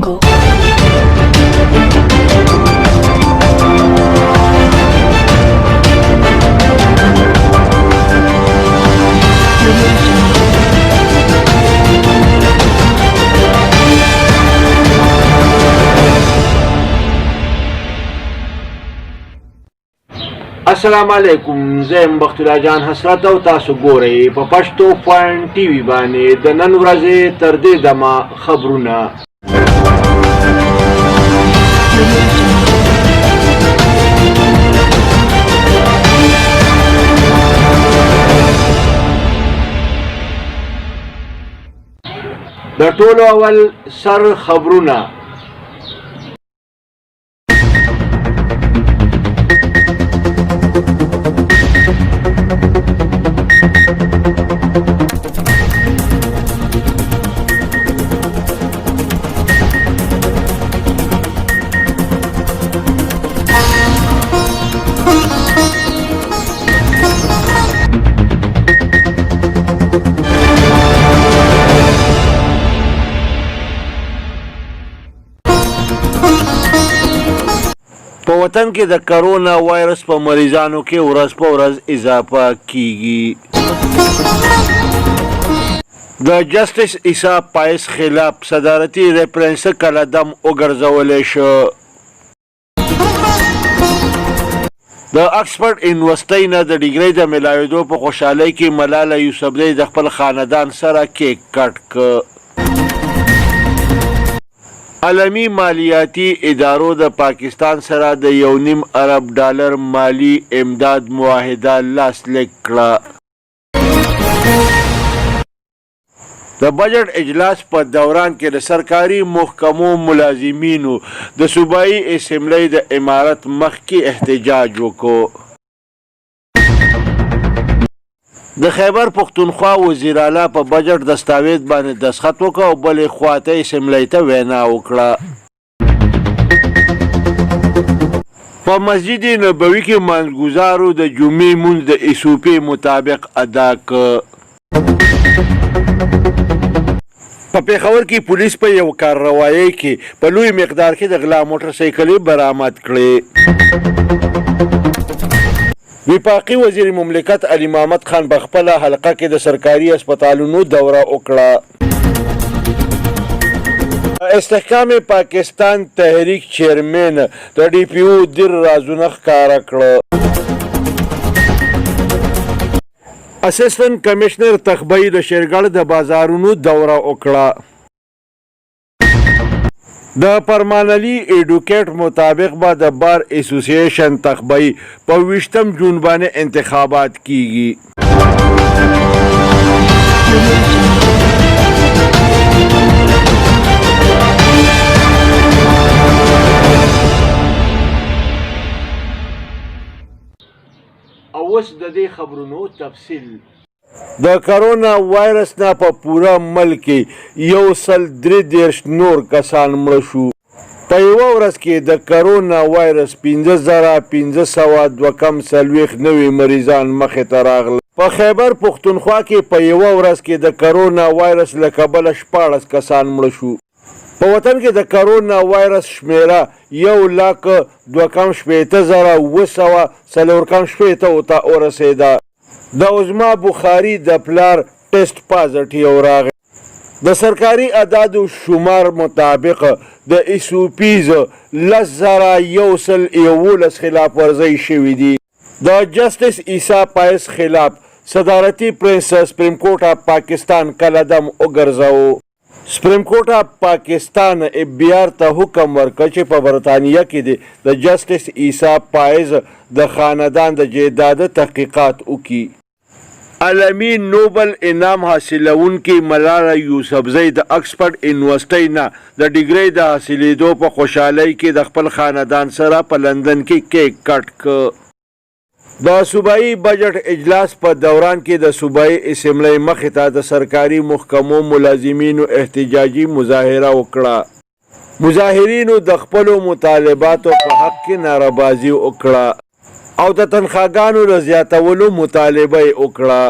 Jungle. السلام علیکم، زه بخت الله جان حسرت او تاسو ګورئ په پښتو پوینټ ټي وي باندې د نن ورځې تر دې دمه خبرونه. د ټولو اول سر خبرونه. په وطن کې د کرونا وایرس په مریضانو کې ورځ په ورځ اضافه کیږي. د جسټس عیسی پایس خلاف صدارتي ریفرنس قلم وګرځولی شو. د اکسفورډ یونیورسټۍ نه د ډیګرۍ د میلاویدو په خوشحالۍ کې ملاله یوسفزۍ د خپل خاندان سره کیک کټ کړ. عالمي مالیاتي ادارو د پاکستان سره د $1.5 ارب مالی امداد معاهده لاسلیک کړه. د بجټ اجلاس په دوران کې د سرکاري محکمو ملازمینو د صوبایي اسمبلی د امارت مخکې احتجاج وکړ. د خیبر پښتونخوا وزیر اعلی په بجټ دستاویز باندې دستخط وکړ او بلې خواته اسمبلی ته وینا وکړه. په مسجد نبوي کې مانځګزارو د جمعې لمونځ د SOP مطابق ادا کړ. په پېښور کې پولیس په یو کارروایۍ کې په لوی مقدار کې د غلا موټرسایکلې برآمد کړې. وفاقي وزیر مملکت علي محمد خان په خپله حلقه کې د سرکاري هسپتالونو دوره وکړه. استحکام پاکستان تحریک چیرمن د DPO ډېر رازونه ښکاره کړه. اسسټنټ کمشنر تخبئی د شیرګل د بازارونو دوره وکړه. د پرمانلي ایډوکیټ مطابق به د بار اسوسییشن تخبئی په 20 جون باندې انتخابات کیږي. اوس د دې خبرونو تفصیل. د کرونا وایرس نه په پوره ملک کې 133 نور کسان مړه شو. په یوه ورځ کې د کرونا وایرس 15,542 نوي مریضان مخې ته راغله. په خیبر پښتونخوا کې په یوه ورځ کې د کرونا وایرس له کبله 14 کسان مړه شو. په وطن کې د کرونا وایرس شمیره 1,20,940 ته ورسېده. د عظما بخاري د پلار ټیسټ پازیټیو راغی. د سرکاري اعدادو شمار مطابق د SOPs 10,111 خلاف ورزۍ شوي دي. د جسټس عیسی پایس خلاف صدارتي پرنس سپریم کورټ اف پاکستان قلم وګرځاوه. سپریم کورټ اف پاکستان FBI ته حکم ورکړ چې په برطانیه کې د جسټس عیسی پایس د خاندان د جایداد تحقیقات وکړي. عالمي نوبل انعام حاصلونکي ملاله یوسفزۍ د اکسفورډ یونیورسټۍ نه د ډیګرۍ د حاصلېدو په خوشحالۍ کې د خپل خاندان سره په لندن کې کیک کټ کړ. د صوبایي بجټ اجلاس په دوران کې د صوبایي اسمبلی مخې ته د سرکاري محکمو ملازمینو احتجاجي مظاهره وکړه. مظاهرینو د خپلو مطالباتو په حق کې ناربازي وکړه او د تنخواګانو د زیاتولو مطالبه یې وکړه.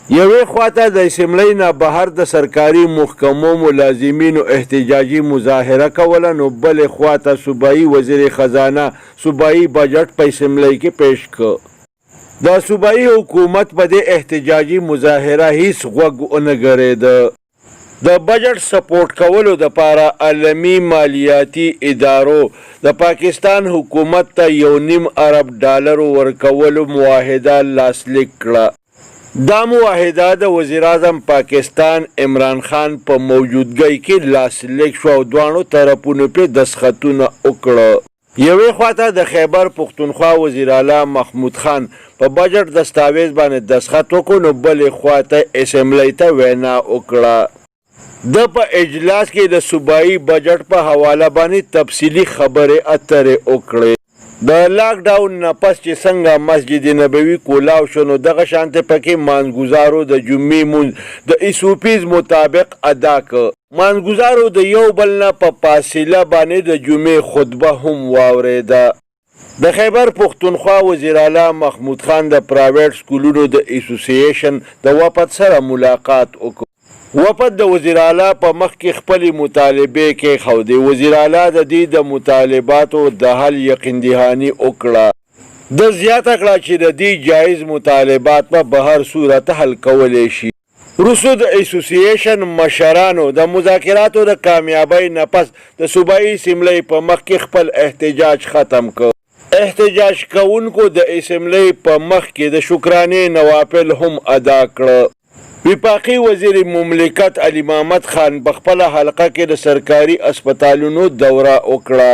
یوې خواته د اسمبلی نه بهر د سرکاري محکمو ملازمینو احتجاجي مظاهره کوله، نو بلې خواته صوبایي وزیر خزانه صوبایي بجټ په اسمبلی کې پیش کړ. د صوبایي حکومت په دې احتجاجي مظاهره هیڅ غوږ ونه ګرېده. د بجټ سپورټ کولو دپاره عالمي مالیاتي ادارو د پاکستان حکومت ته $1.5 ارب ورکولو معاهده لاسلیک کړه. دا معاهده د وزیر اعظم پاکستان عمران خان په موجودګۍ کې لاسلیک شو او دواړو طرفونو پرې دستخطونه وکړه. یوې خواته د خیبر پښتونخوا وزیر اعلی محمود خان په بجټ دستاویز باندې دستخط وکړ، نو بلې خواته اسمبلی ته وینا وکړه. د په اجلاس کې د صوبایي بجټ په حواله باندې تفصیلي خبرې اترې وکړې. د لاک ډاون نه پس چې څنګه مسجد نبوي کولاو شو، نو دغه شانته پکې مانځګزارو د جمعې مونځ د ایسوپیز مطابق ادا کړ. مانځګزارو د یو بل نه په فاصله باندې د جمعې خطبه هم واورېده. د خیبر پښتونخوا وزیر اعلی محمود خان د پرایویټ سکولونو د اسوسییشن د وفد سره ملاقات وکړ. وفد د وزیر اعلی په مخ کې خپلې مطالبې کېښودې. وزیر اعلی د دې د مطالباتو د حل یقین دهاني وکړه. د زیاته کړه چې د دې جایز مطالبات په هر صورت حل کولی شي. وروسته د اسوسییشن مشرانو د مذاکراتو د کامیابۍ نه پس د صوبایي اسمبلی په مخ کې خپل احتجاج ختم کړ. احتجاج کوونکو د اسمبلی په مخ کې د شکرانې نوافل هم ادا کړه. وفاقي وزیر مملکت علي محمد خان په خپله حلقه کې د سرکاري اسپتالونو دوره وکړه.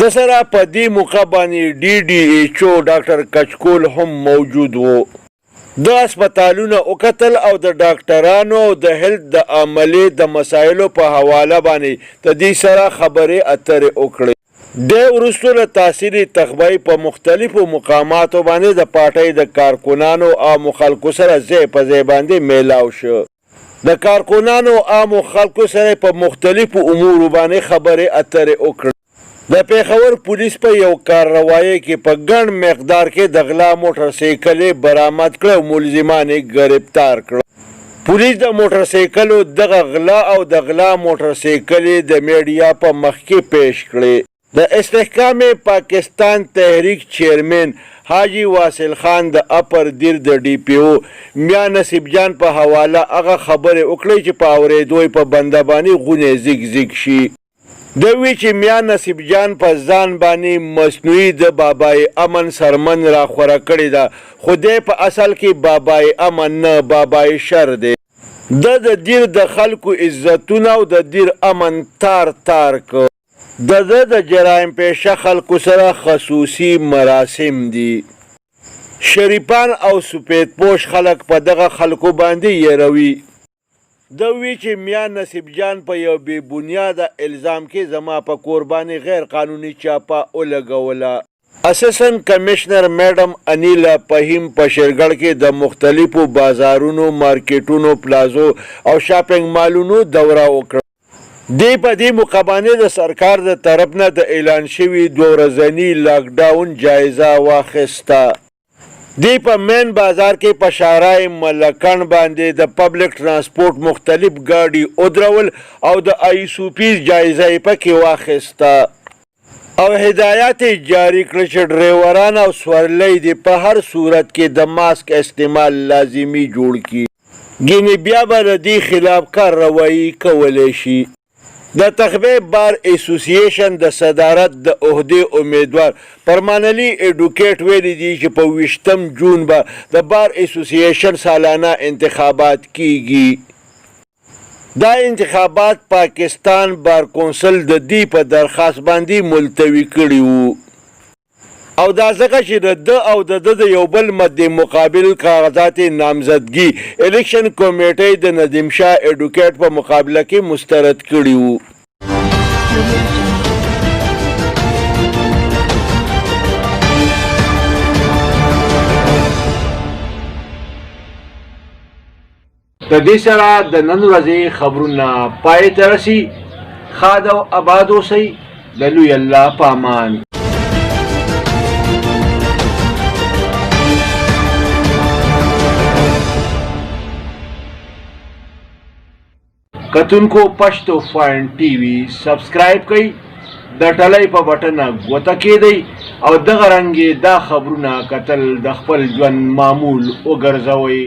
د سره په دې موقع باندې DDHO ډاکټر کچکول هم موجود و. د اسپتالونو وکتل او د ډاکټرانو او د هیلث د عملې د مسایلو په حواله باندې د دې سره خبرې اترې وکړې. د وروسته له تحصیلي تخبئ په مختلفو مقاماتو باندې د پارټۍ د کارکنانو عامو خلکو سره ځای په ځای باندې میلاو شو. د کارکنانو عامو خلکو سره په مختلفو امورو باندې خبرې اترې وکړې. د پېښور پولیس په یو کارروایۍ کې په ګڼ مقدار کې د غلا موټرسایکلې برآمد کړه او ملزمان یې ګرفتار کړه. پولیس د موټرسایکلو دغه غلا او د غلا موټرسایکلې د میډیا په مخ کې پیش کړې. د استحکام پاکستان تحریک چیرمن حاجی واصل خان د اپر دیر د DPO میا نصیب جان په حواله هغه خبرې وکړې چې په اورېدو یې په بنده باندې غونې زیګ زیګ شي. د وی چې میا نصیب جان په ځان باندې مصنوعي د بابای امن سرمن را خوره کړې ده، خو دی په اصل کې بابای امن نه بابای شر دی. د دیر د خلکو عزتونه او د دیر امن تار تار که. د جرایم پیشه خلکو سره خصوصي مراسم دي. شریفان او سپید پوش خلک په دغه خلکو باندې یروي. د وی چې میا نصیب جان په یو بې بنیاده الزام کې زما په قرباني غیر قانوني چاپه ولګوله. اسسن کمشنر میډم انیلا فهیم په شیرګړ کې د مختلفو بازارونو، مارکیټونو، پلازو او شاپینګ مالونو دوره وکړه. دی په دې موقع باندې د سرکار د طرف نه د اعلان شوي 2 ورځني لاک ډاون جایزه واخیسته. دی په مین بازار کې په شارع ملکن باندې د پبلک ترانسپورت مختلف ګاډي ودرول او د ایسوپیز جایزه یې پکې واخیسته او هدایات جاری کړل چې ډریوران او سورلۍ دې په هر صورت کې د ماسک استعمال لازمي جوړ کړي. ګینې بیا به د دې خلاف کارروایي کولی شي. د تخبه بار اسوسییشن د صدارت د عہدې امیدوار پرمانلی ایډوکیټ ویلي دي چې په 20 جون به د بار اسوسییشن سالانه انتخابات کیږي. دا انتخابات پاکستان بار کونسل د دې په درخواست باندې ملتوي کړي وو او دا ځکه چې د او د یو بل مد مقابل کاغذات نامزدګي الیکشن کمیټې د ندیم شاه ایډوکیټ په مقابله کې مسترد کړي وو. د دې سره د نن ورځې خبرونه پای ته رسي. ښاد او آباد اوسئ. د لوی الله په امان. کتونکو پښتو فاین ټي وي سبسکرایب کړئ د ټلۍ په بټن غوطه کېدئ او دغه رنګې دا خبرونه کتل د خپل ژوند معمول وګرځوئ.